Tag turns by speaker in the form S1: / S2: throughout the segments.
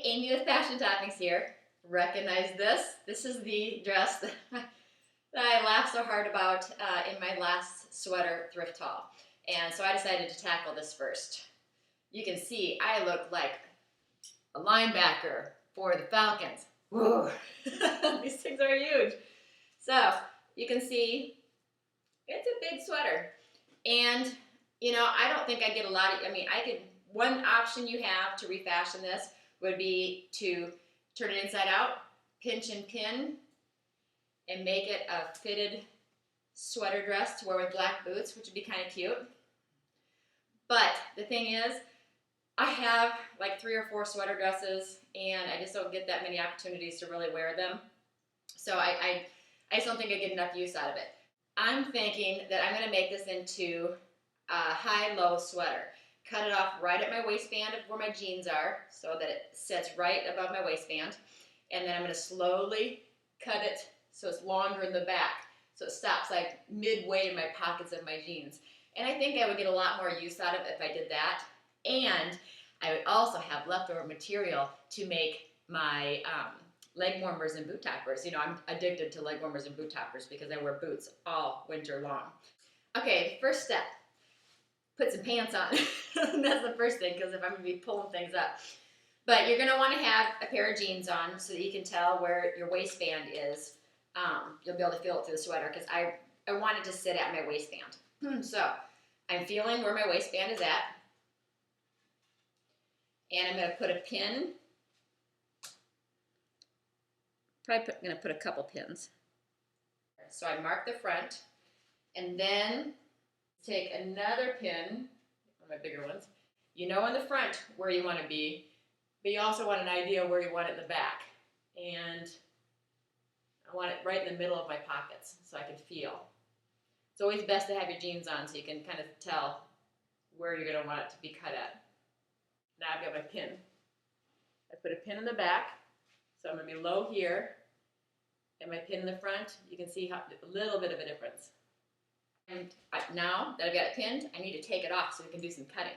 S1: Amy with Fashion Toppings here. Recognize this? This is the dress that I laughed so hard about in my last sweater thrift haul. And so I decided to tackle this first. You can see I look like a linebacker for the Falcons. Whoa, these things are huge. So you can see it's a big sweater. And I don't think I get a lot of, one option you have to refashion this would be to turn it inside out, pinch and pin, and make it a fitted sweater dress to wear with black boots, which would be kind of cute. But the thing is, I have like 3 or 4 sweater dresses, and I just don't get that many opportunities to really wear them. So I just don't think I get enough use out of it. I'm thinking that I'm going to make this into a high-low sweater. Cut it off right at my waistband of where my jeans are so that it sits right above my waistband. And then I'm going to slowly cut it so it's longer in the back. So it stops like midway in my pockets of my jeans. And I think I would get a lot more use out of it if I did that. And I would also have leftover material to make my leg warmers and boot toppers. I'm addicted to leg warmers and boot toppers because I wear boots all winter long. Okay, first step. Put some pants on. That's the first thing, because if I'm going to be pulling things up. But you're going to want to have a pair of jeans on so that you can tell where your waistband is. You'll be able to feel it through the sweater, because I want it to sit at my waistband. So I'm feeling where my waistband is at. And I'm going to put a pin. Probably going to put a couple pins. So I mark the front, and then take another pin, one of my bigger ones. In the front where you want to be, but you also want an idea where you want it in the back. And I want it right in the middle of my pockets so I can feel. It's always best to have your jeans on so you can kind of tell where you're going to want it to be cut at. Now I've got my pin. I put a pin in the back, so I'm going to be low here, and my pin in the front. You can see a little bit of a difference. And now that I've got it pinned, I need to take it off so we can do some cutting.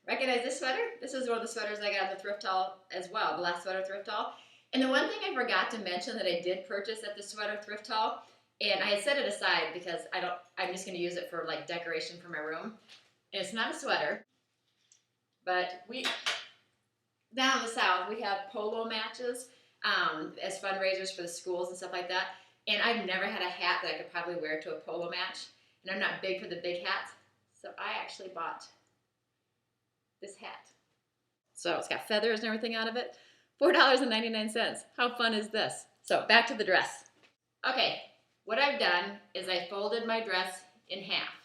S1: Recognize this sweater? This is one of the sweaters I got at the thrift haul as well, the last sweater thrift haul. And the one thing I forgot to mention that I did purchase at the sweater thrift haul, and I had set it aside because I'm just going to use it for like decoration for my room. And it's not a sweater, but down in the South, we have polo matches as fundraisers for the schools and stuff like that. And I've never had a hat that I could probably wear to a polo match. And I'm not big for the big hats. So I actually bought this hat. So it's got feathers and everything out of it. $4.99. How fun is this? So back to the dress. Okay, what I've done is I folded my dress in half.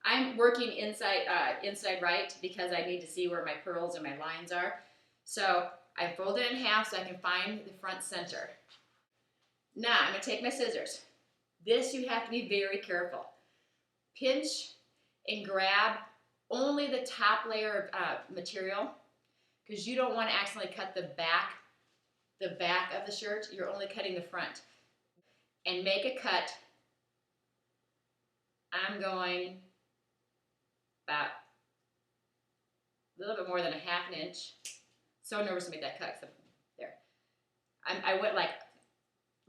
S1: I'm working inside right because I need to see where my pearls and my lines are. So I folded it in half so I can find the front center. Now, I'm going to take my scissors. This you have to be very careful. Pinch and grab only the top layer of material, because you don't want to accidentally cut the back of the shirt. You're only cutting the front. And make a cut. I'm going about a little bit more than a half an inch. So nervous to make that cut. So there. I went like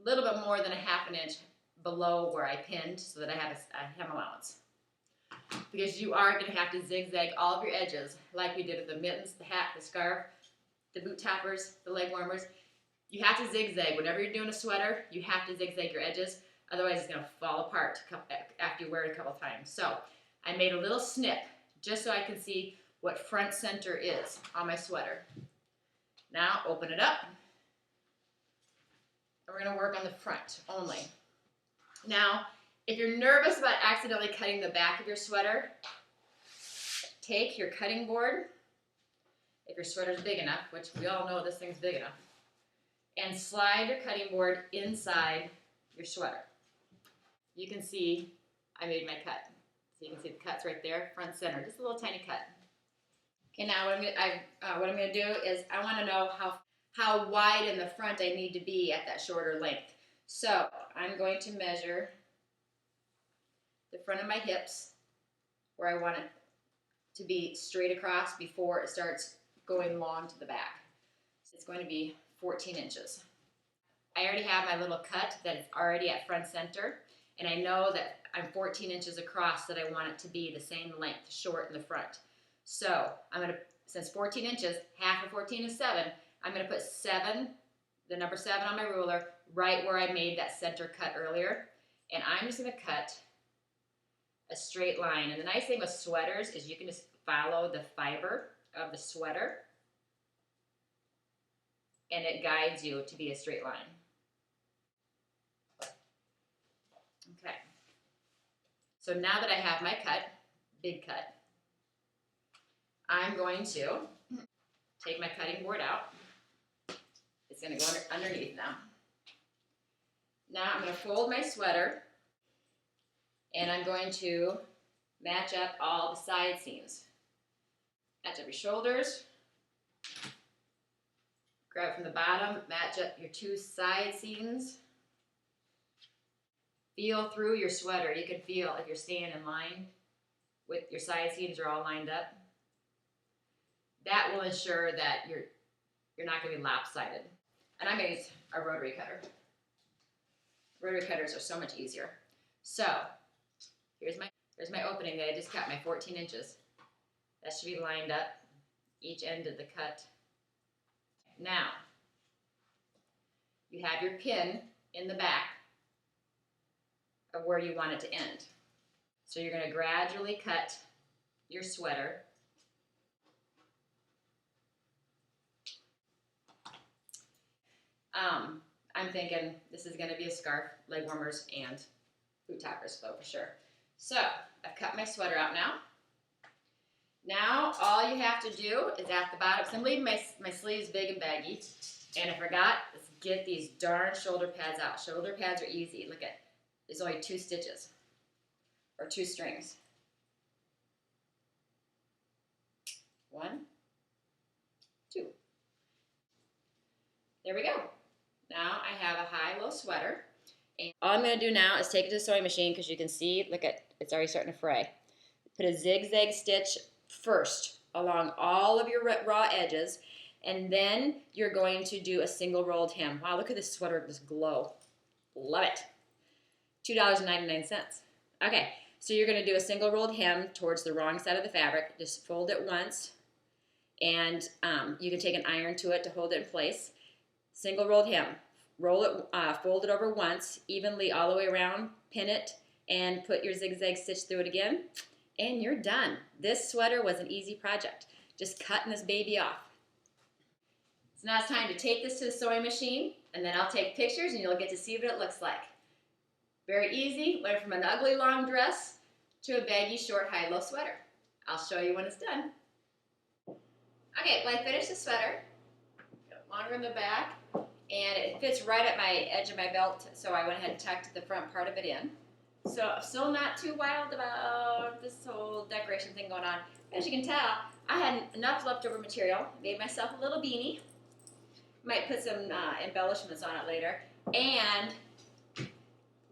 S1: a little bit more than a half an inch below where I pinned so that I have a hem allowance. Because you are going to have to zigzag all of your edges like we did with the mittens, the hat, the scarf, the boot toppers, the leg warmers. You have to zigzag. Whenever you're doing a sweater, you have to zigzag your edges. Otherwise, it's going to fall apart after you wear it a couple times. So I made a little snip just so I can see what front center is on my sweater. Now open it up. We're going to work on the front only. Now, if you're nervous about accidentally cutting the back of your sweater, take your cutting board, if your sweater's big enough, which we all know this thing's big enough, and slide your cutting board inside your sweater. You can see I made my cut. So you can see the cuts right there, front center, just a little tiny cut. Okay, now what I'm going to do is I want to know how wide in the front I need to be at that shorter length. So I'm going to measure the front of my hips where I want it to be straight across before it starts going long to the back. It's going to be 14 inches. I already have my little cut that is already at front center, and I know that I'm 14 inches across, that I want it to be the same length, short in the front. So I'm going to, since 14 inches, half of 14 is 7, I'm going to put 7, the number 7 on my ruler, right where I made that center cut earlier. And I'm just going to cut a straight line. And the nice thing with sweaters is you can just follow the fiber of the sweater, and it guides you to be a straight line. Okay. So now that I have my cut, big cut, I'm going to take my cutting board out. It's going to go underneath now. Now I'm going to fold my sweater, and I'm going to match up all the side seams. Match up your shoulders. Grab from the bottom, match up your 2 side seams. Feel through your sweater. You can feel if you're staying in line with your side seams are all lined up. That will ensure that you're not going to be lopsided. And I'm going to use a rotary cutter. Rotary cutters are so much easier. So here's my opening that I just cut, my 14 inches. That should be lined up, each end of the cut. Now, you have your pin in the back of where you want it to end. So you're going to gradually cut your sweater. I'm thinking this is going to be a scarf, leg warmers, and boot toppers, though, for sure. So I've cut my sweater out now. Now all you have to do is at the bottom, so I'm leaving my sleeves big and baggy, and I forgot, is get these darn shoulder pads out. Shoulder pads are easy. Look at, there's only 2 stitches, or 2 strings. 1, 2. There we go. Now I have a high-low sweater. And all I'm going to do now is take it to the sewing machine, because you can see, look at, it's already starting to fray. Put a zigzag stitch first along all of your raw edges, and then you're going to do a single rolled hem. Wow, look at this sweater, this glow. Love it. $2.99. Okay, so you're going to do a single rolled hem towards the wrong side of the fabric. Just fold it once, and you can take an iron to it to hold it in place. Single rolled hem. Roll it, fold it over once, evenly all the way around, pin it, and put your zigzag stitch through it again, and you're done. This sweater was an easy project. Just cutting this baby off. So now it's time to take this to the sewing machine, and then I'll take pictures, and you'll get to see what it looks like. Very easy. Went from an ugly long dress to a baggy short high-low sweater. I'll show you when it's done. Okay, well, I finished the sweater. Longer in the back, and it fits right at my edge of my belt, so I went ahead and tucked the front part of it in. So I'm still not too wild about this whole decoration thing going on. As you can tell, I had enough leftover material. Made myself a little beanie. Might put some embellishments on it later. And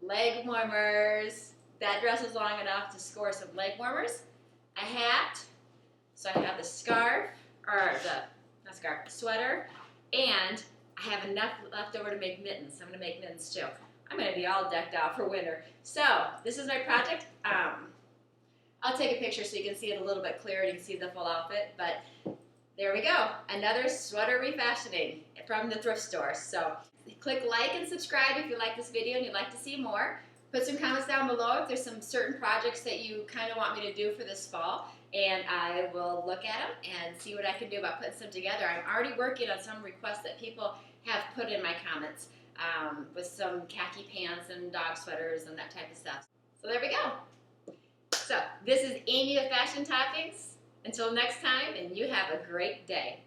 S1: leg warmers. That dress was long enough to score some leg warmers. A hat. So I have the scarf, or not scarf, sweater. And I have enough left over to make mittens. I'm going to make mittens too. I'm going to be all decked out for winter. So this is my project. I'll take a picture so you can see it a little bit clearer and you can see the full outfit. But there we go. Another sweater refashioning from the thrift store. So click like and subscribe if you like this video and you'd like to see more. Put some comments down below if there's some certain projects that you kind of want me to do for this fall. And I will look at them and see what I can do about putting some together. I'm already working on some requests that people have put in my comments with some khaki pants and dog sweaters and that type of stuff. So there we go. So this is Amy with Fashion Toppings. Until next time, and you have a great day.